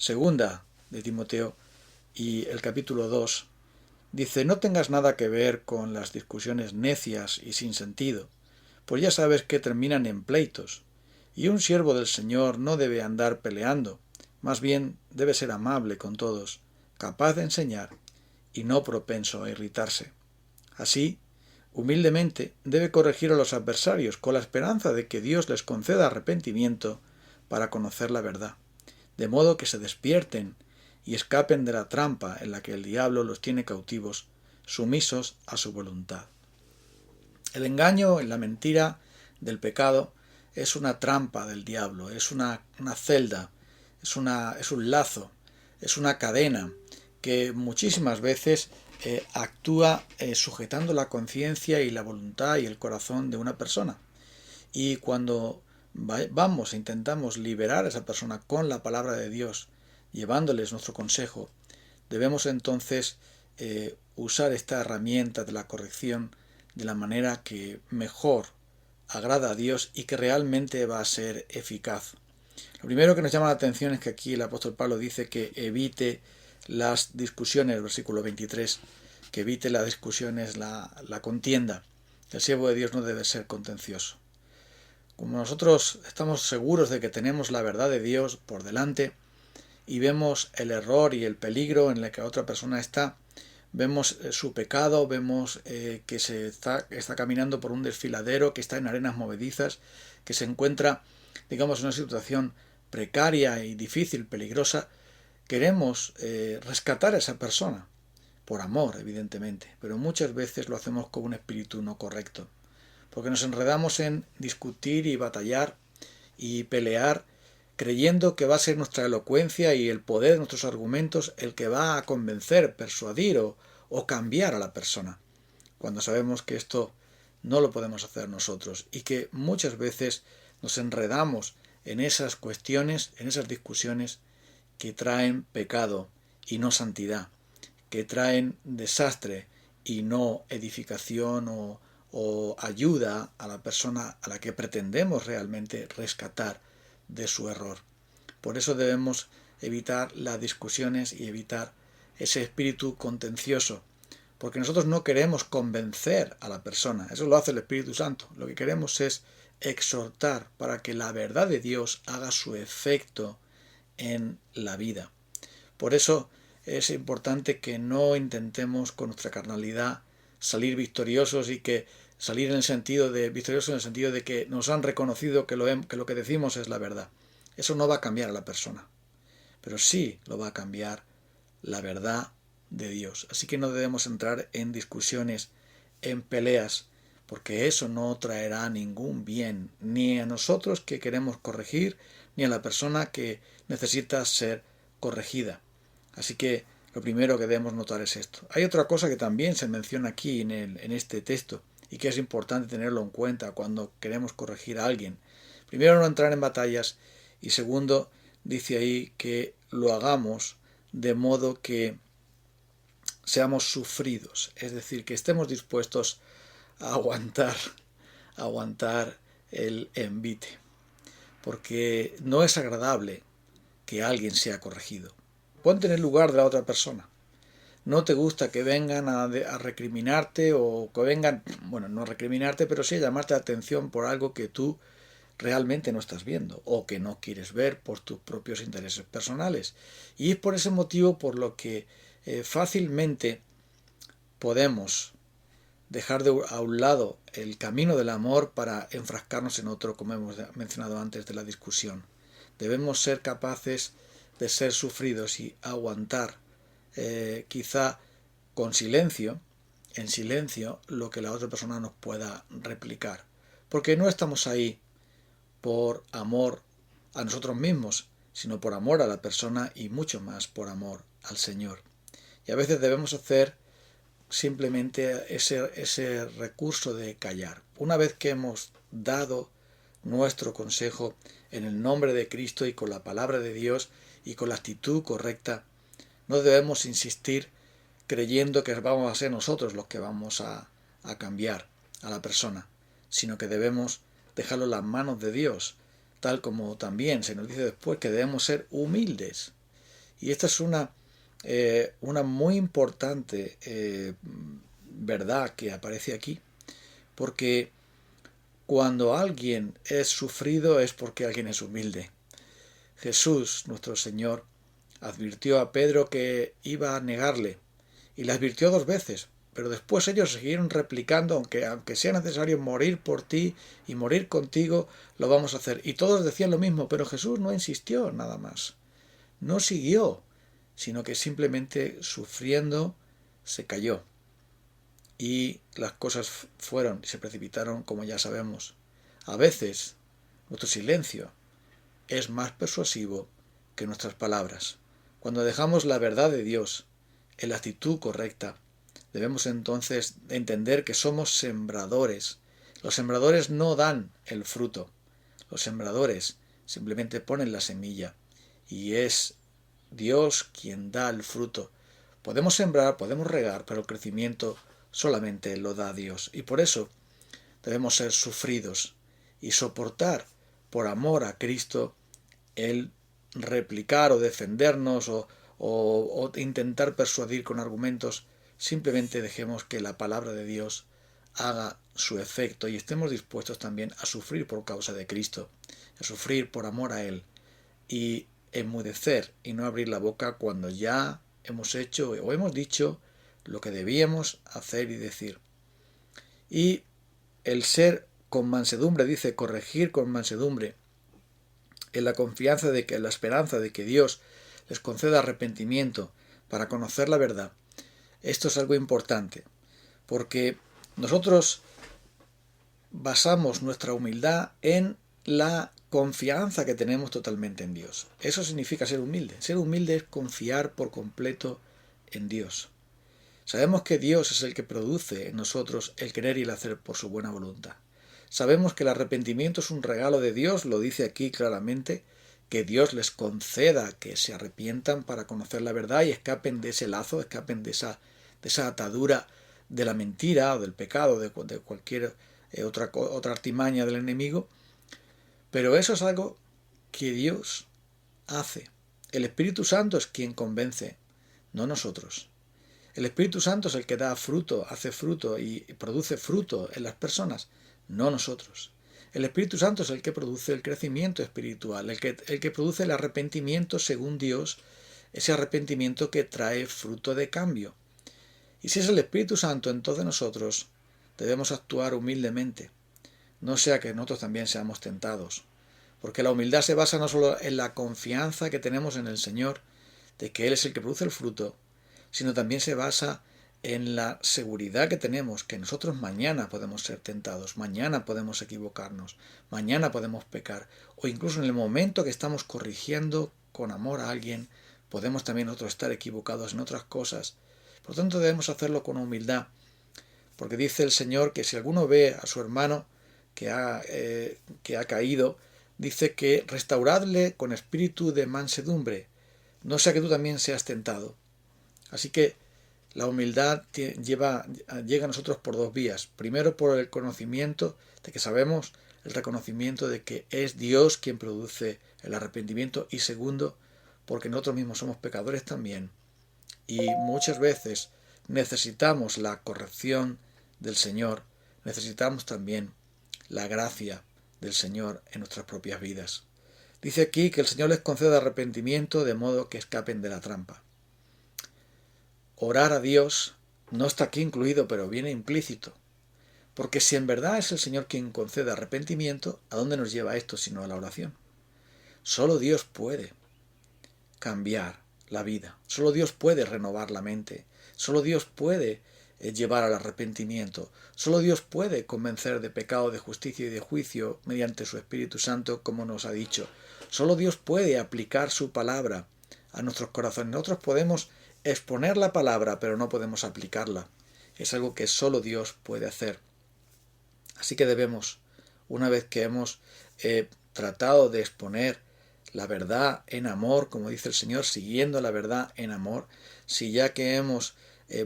segunda de Timoteo y el capítulo 2, dice: no tengas nada que ver con las discusiones necias y sin sentido, pues ya sabes que terminan en pleitos, y un siervo del Señor no debe andar peleando, más bien debe ser amable con todos, capaz de enseñar y no propenso a irritarse. Así, humildemente, debe corregir a los adversarios con la esperanza de que Dios les conceda arrepentimiento para conocer la verdad, de modo que se despierten y escapen de la trampa en la que el diablo los tiene cautivos, sumisos a su voluntad. El engaño y la mentira del pecado es una trampa del diablo, es una celda, es un lazo, es una cadena que muchísimas veces actúa sujetando la conciencia y la voluntad y el corazón de una persona. Y cuando intentamos liberar a esa persona con la palabra de Dios, llevándoles nuestro consejo, debemos entonces usar esta herramienta de la corrección de la manera que mejor agrada a Dios y que realmente va a ser eficaz. Lo primero que nos llama la atención es que aquí el apóstol Pablo dice que evite las discusiones, versículo 23, que evite las discusiones, la contienda. El siervo de Dios no debe ser contencioso. Como nosotros estamos seguros de que tenemos la verdad de Dios por delante y vemos el error y el peligro en el que otra persona está, vemos su pecado, vemos que está caminando por un desfiladero, que está en arenas movedizas, que se encuentra, digamos, en una situación precaria y difícil, peligrosa, queremos rescatar a esa persona, por amor, evidentemente, pero muchas veces lo hacemos con un espíritu no correcto, porque nos enredamos en discutir y batallar y pelear, creyendo que va a ser nuestra elocuencia y el poder de nuestros argumentos el que va a convencer, persuadir o cambiar a la persona, cuando sabemos que esto no lo podemos hacer nosotros y que muchas veces nos enredamos en esas cuestiones, en esas discusiones que traen pecado y no santidad, que traen desastre y no edificación o ayuda a la persona a la que pretendemos realmente rescatar de su error. Por eso debemos evitar las discusiones y evitar ese espíritu contencioso, porque nosotros no queremos convencer a la persona, eso lo hace el Espíritu Santo. Lo que queremos es exhortar para que la verdad de Dios haga su efecto en la vida. Por eso es importante que no intentemos con nuestra carnalidad salir victoriosos y que salir en el sentido de victoriosos en el sentido de que nos han reconocido que lo que decimos es la verdad. Eso no va a cambiar a la persona, pero sí lo va a cambiar la verdad de Dios. Así que no debemos entrar en discusiones, en peleas, porque eso no traerá ningún bien, ni a nosotros que queremos corregir, ni a la persona que necesita ser corregida. Así que lo primero que debemos notar es esto. Hay otra cosa que también se menciona aquí en este texto y que es importante tenerlo en cuenta cuando queremos corregir a alguien. Primero, no entrar en batallas, y segundo, dice ahí que lo hagamos de modo que seamos sufridos, es decir, que estemos dispuestos a aguantar el envite, porque no es agradable que alguien sea corregido. Ponte en el lugar de la otra persona. No te gusta que vengan a recriminarte o que vengan, bueno, no a recriminarte, pero sí a llamarte la atención por algo que tú realmente no estás viendo o que no quieres ver por tus propios intereses personales. Y es por ese motivo por lo que fácilmente podemos dejar a un lado el camino del amor para enfrascarnos en otro, como hemos mencionado antes de la discusión. Debemos ser capaces de ser sufridos y aguantar, quizá con silencio, en silencio, lo que la otra persona nos pueda replicar. Porque no estamos ahí por amor a nosotros mismos, sino por amor a la persona y mucho más por amor al Señor. Y a veces debemos hacer simplemente ese recurso de callar. Una vez que hemos dado nuestro consejo en el nombre de Cristo y con la palabra de Dios y con la actitud correcta, no debemos insistir creyendo que vamos a ser nosotros los que vamos a cambiar a la persona, sino que debemos dejarlo en las manos de Dios, tal como también se nos dice después que debemos ser humildes. Y esta es una muy importante verdad que aparece aquí, porque cuando alguien es sufrido es porque alguien es humilde. Jesús, nuestro Señor, advirtió a Pedro que iba a negarle, y le advirtió 2 veces, pero después ellos siguieron replicando, aunque sea necesario morir por ti y morir contigo, lo vamos a hacer. Y todos decían lo mismo, pero Jesús no insistió nada más, no siguió, sino que simplemente sufriendo se cayó. Y las cosas fueron y se precipitaron como ya sabemos. A veces nuestro silencio es más persuasivo que nuestras palabras. Cuando dejamos la verdad de Dios en la actitud correcta, debemos entonces entender que somos sembradores. Los sembradores no dan el fruto. Los sembradores simplemente ponen la semilla y es Dios quien da el fruto. Podemos sembrar, podemos regar, pero el crecimiento solamente lo da Dios. Y por eso debemos ser sufridos y soportar por amor a Cristo el replicar o defendernos o intentar persuadir con argumentos. Simplemente dejemos que la palabra de Dios haga su efecto y estemos dispuestos también a sufrir por causa de Cristo, a sufrir por amor a Él y enmudecer y no abrir la boca cuando ya hemos hecho o hemos dicho lo que debíamos hacer y decir. Y el ser con mansedumbre, dice, corregir con mansedumbre, en la confianza de que, en la esperanza de que Dios les conceda arrepentimiento para conocer la verdad. Esto es algo importante, porque nosotros basamos nuestra humildad en la confianza que tenemos totalmente en Dios. Eso significa ser humilde. Ser humilde es confiar por completo en Dios. Sabemos que Dios es el que produce en nosotros el querer y el hacer por su buena voluntad. Sabemos que el arrepentimiento es un regalo de Dios, lo dice aquí claramente, que Dios les conceda que se arrepientan para conocer la verdad y escapen de ese lazo, escapen de esa atadura de la mentira o del pecado, de cualquier otra artimaña del enemigo. Pero eso es algo que Dios hace. El Espíritu Santo es quien convence, no nosotros. El Espíritu Santo es el que da fruto, hace fruto y produce fruto en las personas, no nosotros. El Espíritu Santo es el que produce el crecimiento espiritual, el que produce el arrepentimiento según Dios, ese arrepentimiento que trae fruto de cambio. Y si es el Espíritu Santo, entonces nosotros debemos actuar humildemente, no sea que nosotros también seamos tentados. Porque la humildad se basa no solo en la confianza que tenemos en el Señor, de que Él es el que produce el fruto, sino también se basa en la seguridad que tenemos que nosotros mañana podemos ser tentados, mañana podemos equivocarnos, mañana podemos pecar, o incluso en el momento que estamos corrigiendo con amor a alguien, podemos también nosotros estar equivocados en otras cosas. Por lo tanto, debemos hacerlo con humildad, porque dice el Señor que si alguno ve a su hermano que ha caído, dice que restauradle con espíritu de mansedumbre, no sea que tú también seas tentado. Así que la humildad llega a nosotros por 2 vías. Primero, por el conocimiento de que sabemos, el reconocimiento de que es Dios quien produce el arrepentimiento. Y segundo, porque nosotros mismos somos pecadores también. Y muchas veces necesitamos la corrección del Señor. Necesitamos también la gracia del Señor en nuestras propias vidas. Dice aquí que el Señor les conceda arrepentimiento de modo que escapen de la trampa. Orar a Dios no está aquí incluido, pero viene implícito. Porque si en verdad es el Señor quien concede arrepentimiento, ¿a dónde nos lleva esto sino a la oración? Solo Dios puede cambiar la vida. Solo Dios puede renovar la mente. Solo Dios puede llevar al arrepentimiento. Solo Dios puede convencer de pecado, de justicia y de juicio mediante su Espíritu Santo, como nos ha dicho. Solo Dios puede aplicar su palabra a nuestros corazones. Nosotros podemos exponer la palabra, pero no podemos aplicarla. Es algo que solo Dios puede hacer. Así que debemos, una vez que hemos tratado de exponer la verdad en amor, como dice el Señor, siguiendo la verdad en amor, si ya que hemos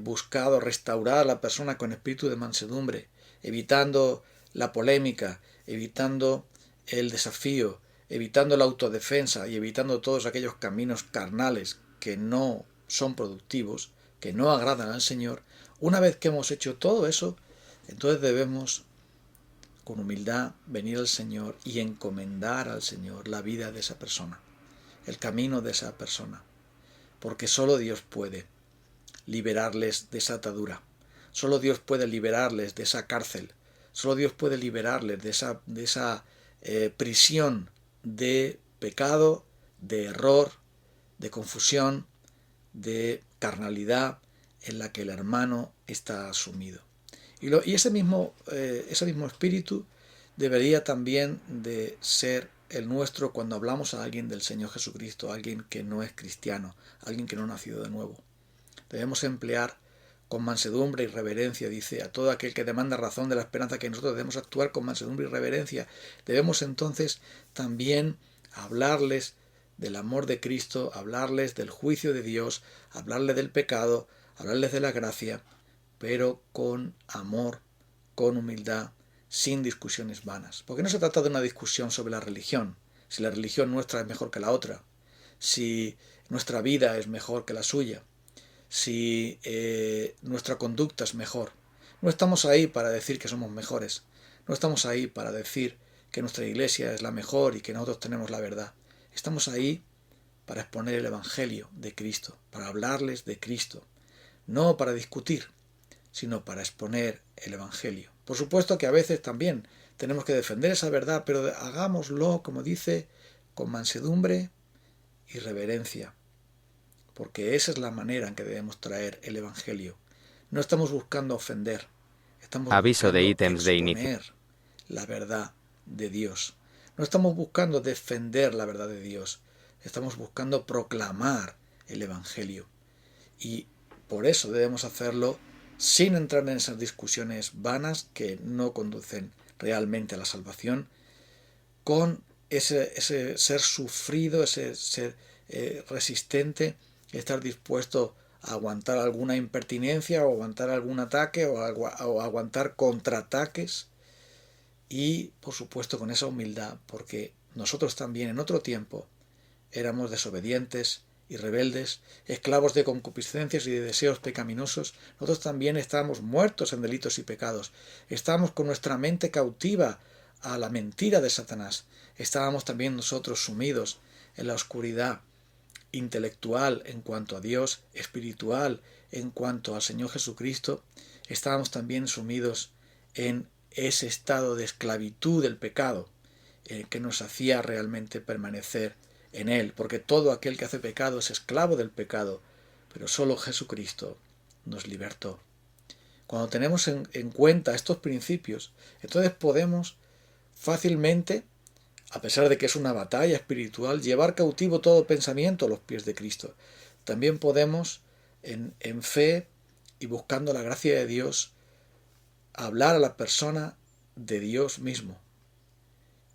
buscado restaurar a la persona con espíritu de mansedumbre, evitando la polémica, evitando el desafío, evitando la autodefensa y evitando todos aquellos caminos carnales que no son productivos, que no agradan al Señor, una vez que hemos hecho todo eso, entonces debemos con humildad venir al Señor y encomendar al Señor la vida de esa persona, el camino de esa persona, porque solo Dios puede liberarles de esa atadura, solo Dios puede liberarles de esa cárcel, solo Dios puede liberarles de esa prisión de pecado, de error, de confusión, de carnalidad en la que el hermano está sumido. Y ese mismo espíritu debería también de ser el nuestro cuando hablamos a alguien del Señor Jesucristo, a alguien que no es cristiano, a alguien que no ha nacido de nuevo. Debemos emplear con mansedumbre y reverencia, dice, a todo aquel que demanda razón de la esperanza, que nosotros debemos actuar con mansedumbre y reverencia. Debemos entonces también hablarles del amor de Cristo, hablarles del juicio de Dios, hablarles del pecado, hablarles de la gracia, pero con amor, con humildad, sin discusiones vanas. Porque no se trata de una discusión sobre la religión, si la religión nuestra es mejor que la otra, si nuestra vida es mejor que la suya, si nuestra conducta es mejor. No estamos ahí para decir que somos mejores, no estamos ahí para decir que nuestra iglesia es la mejor y que nosotros tenemos la verdad. Estamos ahí para exponer el Evangelio de Cristo, para hablarles de Cristo, no para discutir, sino para exponer el Evangelio. Por supuesto que a veces también tenemos que defender esa verdad, pero hagámoslo, como dice, con mansedumbre y reverencia, porque esa es la manera en que debemos traer el Evangelio. No estamos buscando ofender, estamos Aviso de buscando ítems de inicio. exponer la verdad de Dios. No estamos buscando defender la verdad de Dios, estamos buscando proclamar el Evangelio. Y por eso debemos hacerlo sin entrar en esas discusiones vanas que no conducen realmente a la salvación, con ese ser sufrido, ese ser resistente, estar dispuesto a aguantar alguna impertinencia o aguantar algún ataque o aguantar contraataques, y por supuesto con esa humildad, porque nosotros también en otro tiempo éramos desobedientes y rebeldes, esclavos de concupiscencias y de deseos pecaminosos. Nosotros también estábamos muertos en delitos y pecados, estábamos con nuestra mente cautiva a la mentira de Satanás, estábamos también nosotros sumidos en la oscuridad intelectual en cuanto a Dios, espiritual en cuanto al Señor Jesucristo, estábamos también sumidos en ese estado de esclavitud del pecado que nos hacía realmente permanecer en él, porque todo aquel que hace pecado es esclavo del pecado, pero solo Jesucristo nos libertó. Cuando tenemos en cuenta estos principios, entonces podemos fácilmente, a pesar de que es una batalla espiritual, llevar cautivo todo pensamiento a los pies de Cristo. También podemos, en fe y buscando la gracia de Dios, hablar a la persona de Dios mismo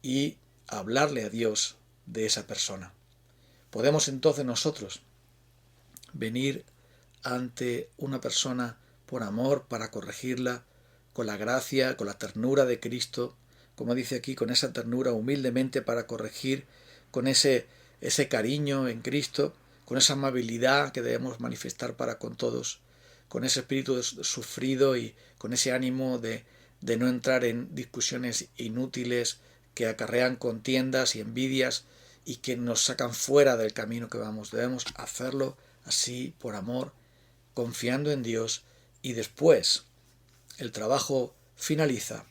y hablarle a Dios de esa persona. Podemos entonces nosotros venir ante una persona por amor para corregirla, con la gracia, con la ternura de Cristo, como dice aquí, con esa ternura humildemente para corregir, con ese cariño en Cristo, con esa amabilidad que debemos manifestar para con todos, con ese espíritu sufrido y con ese ánimo de no entrar en discusiones inútiles que acarrean contiendas y envidias y que nos sacan fuera del camino que vamos. Debemos hacerlo así, por amor, confiando en Dios, y después el trabajo finaliza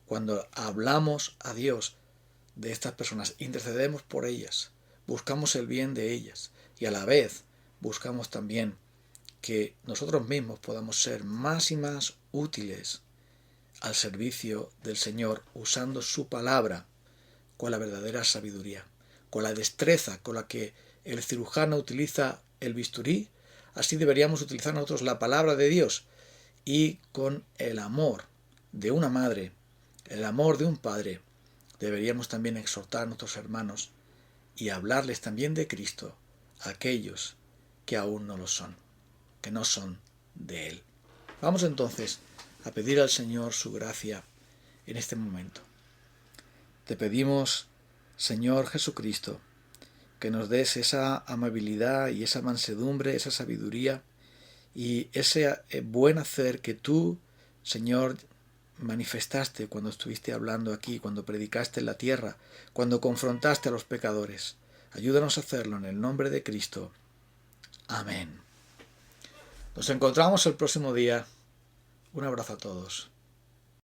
cuando hablamos a Dios de estas personas, intercedemos por ellas, buscamos el bien de ellas y a la vez buscamos también que nosotros mismos podamos ser más y más útiles al servicio del Señor, usando su palabra con la verdadera sabiduría, con la destreza con la que el cirujano utiliza el bisturí. Así deberíamos utilizar nosotros la palabra de Dios, y con el amor de una madre, el amor de un padre, deberíamos también exhortar a nuestros hermanos y hablarles también de Cristo a aquellos que aún no lo son, que no son de Él. Vamos entonces a pedir al Señor su gracia en este momento. Te pedimos, Señor Jesucristo, que nos des esa amabilidad y esa mansedumbre, esa sabiduría y ese buen hacer que tú, Señor, manifestaste cuando estuviste hablando aquí, cuando predicaste en la tierra, cuando confrontaste a los pecadores. Ayúdanos a hacerlo en el nombre de Cristo. Amén. Nos encontramos el próximo día. Un abrazo a todos.